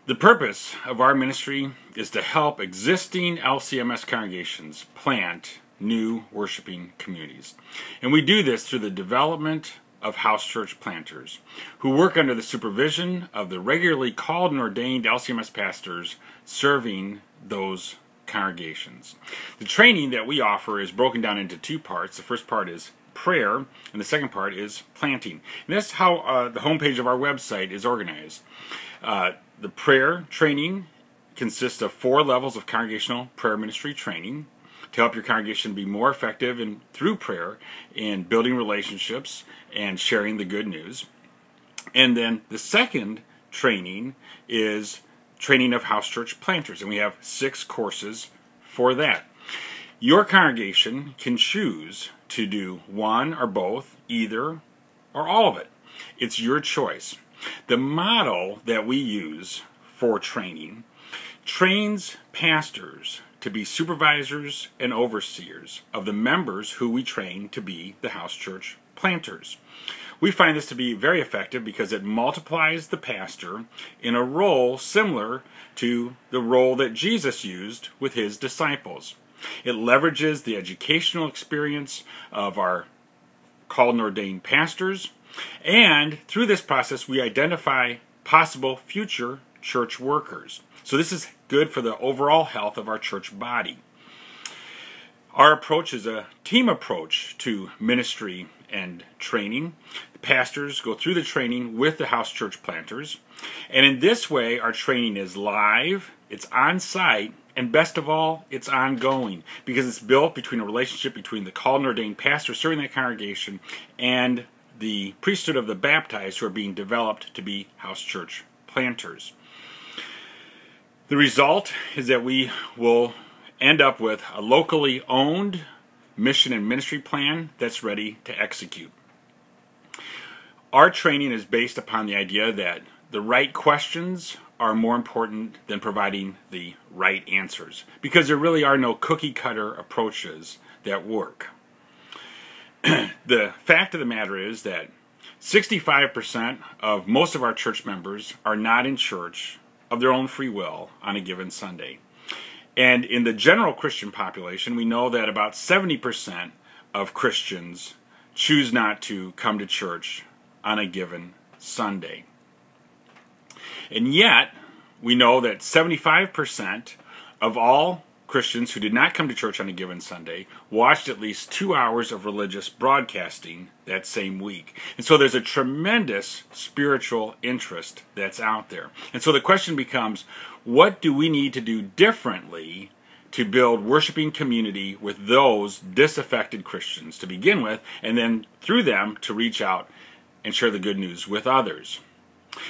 The purpose of our ministry is to help existing LCMS congregations plant new worshiping communities. And we do this through the development of house church planters who work under the supervision of the regularly called and ordained LCMS pastors serving those congregations. The training that we offer is broken down into two parts. The first part is prayer, and the second part is planting. And that's how the homepage of our website is organized. The prayer training consists of 4 levels of congregational prayer ministry training to help your congregation be more effective through prayer in building relationships and sharing the good news. And then the second training is training of house church planters, and we have 6 courses for that. Your congregation can choose to do one or both, either or all of it. It's your choice. The model that we use for training trains pastors to be supervisors and overseers of the members who we train to be the house church planters. We find this to be very effective because it multiplies the pastor in a role similar to the role that Jesus used with his disciples. It leverages the educational experience of our called and ordained pastors, and through this process we identify possible future church workers. So this is good for the overall health of our church body. Our approach is a team approach to ministry and training. The pastors go through the training with the house church planters, and in this way our training is live, it's on site, and best of all, it's ongoing because it's built between a relationship between the called and ordained pastor serving that congregation and the priesthood of the baptized who are being developed to be house church planters. The result is that we will end up with a locally owned mission and ministry plan that's ready to execute. Our training is based upon the idea that the right questions are more important than providing the right answers, because there really are no cookie-cutter approaches that work. The fact of the matter is that 65% of most of our church members are not in church of their own free will on a given Sunday. And in the general Christian population, we know that about 70% of Christians choose not to come to church on a given Sunday. And yet, we know that 75% of all Christians who did not come to church on a given Sunday watched at least 2 hours of religious broadcasting that same week. And so there's a tremendous spiritual interest that's out there. And so the question becomes, what do we need to do differently to build worshiping community with those disaffected Christians to begin with, and then through them to reach out and share the good news with others?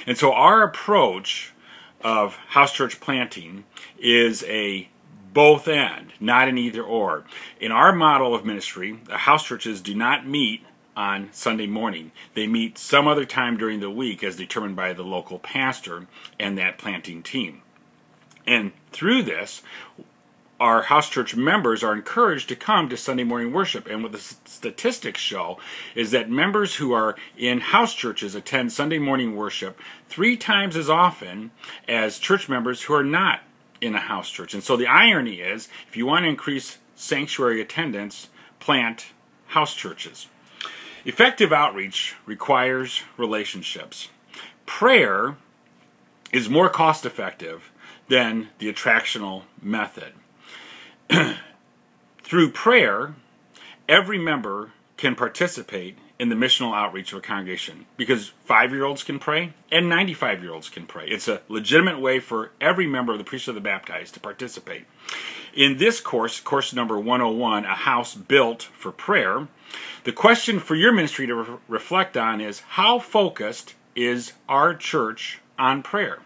And so our approach of house church planting is a both and, not an either or. In our model of ministry, the house churches do not meet on Sunday morning. They meet some other time during the week as determined by the local pastor and that planting team. And through this, our house church members are encouraged to come to Sunday morning worship. And what the statistics show is that members who are in house churches attend Sunday morning worship 3 times as often as church members who are not in a house church. And so the irony is, if you want to increase sanctuary attendance, plant house churches. Effective outreach requires relationships. Prayer is more cost effective than the attractional method. Through prayer, every member can participate in the missional outreach of a congregation because 5-year-olds can pray and 95-year-olds can pray. It's a legitimate way for every member of the priesthood of the baptized to participate. In this course, course number 101, A House Built for Prayer, the question for your ministry to reflect on is, how focused is our church on prayer?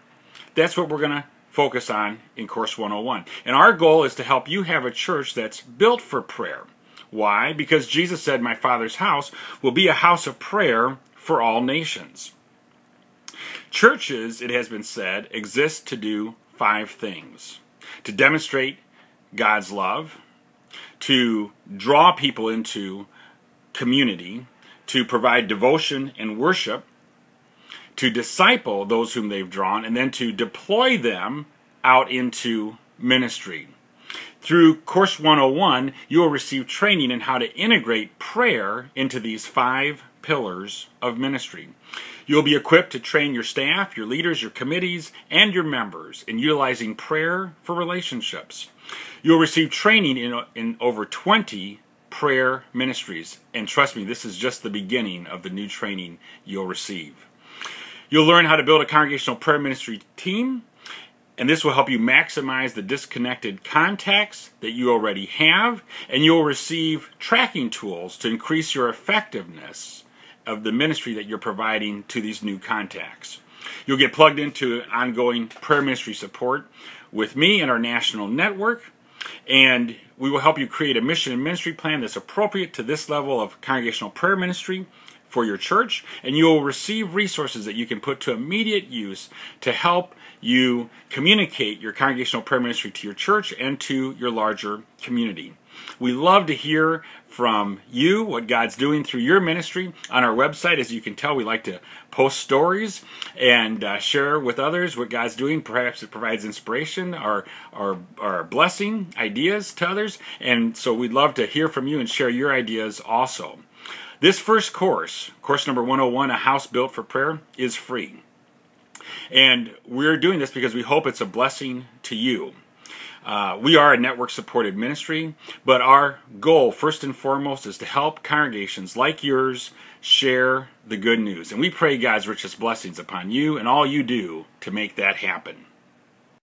That's what we're going to focus on in course 101. And our goal is to help you have a church that's built for prayer. Why? Because Jesus said, "My Father's house will be a house of prayer for all nations." Churches, it has been said, exist to do 5 things: to demonstrate God's love, to draw people into community, to provide devotion and worship, to disciple those whom they've drawn, and then to deploy them out into ministry. Through Course 101, you will receive training in how to integrate prayer into these 5 pillars of ministry. You'll be equipped to train your staff, your leaders, your committees, and your members in utilizing prayer for relationships. You'll receive training in over 20 prayer ministries. And trust me, this is just the beginning of the new training you'll receive. You'll learn how to build a congregational prayer ministry team, and this will help you maximize the disconnected contacts that you already have, and you'll receive tracking tools to increase your effectiveness of the ministry that you're providing to these new contacts. You'll get plugged into ongoing prayer ministry support with me and our national network, and we will help you create a mission and ministry plan that's appropriate to this level of congregational prayer ministry for your church, and you will receive resources that you can put to immediate use to help you communicate your congregational prayer ministry to your church and to your larger community. We love to hear from you what God's doing through your ministry. On our website, as you can tell, we like to post stories and share with others what God's doing. Perhaps it provides inspiration or blessing ideas to others. And so we'd love to hear from you and share your ideas also. This first course, course number 101, A House Built for Prayer, is free. And we're doing this because we hope it's a blessing to you. We are a network-supported ministry, but our goal, first and foremost, is to help congregations like yours share the good news. And we pray God's richest blessings upon you and all you do to make that happen.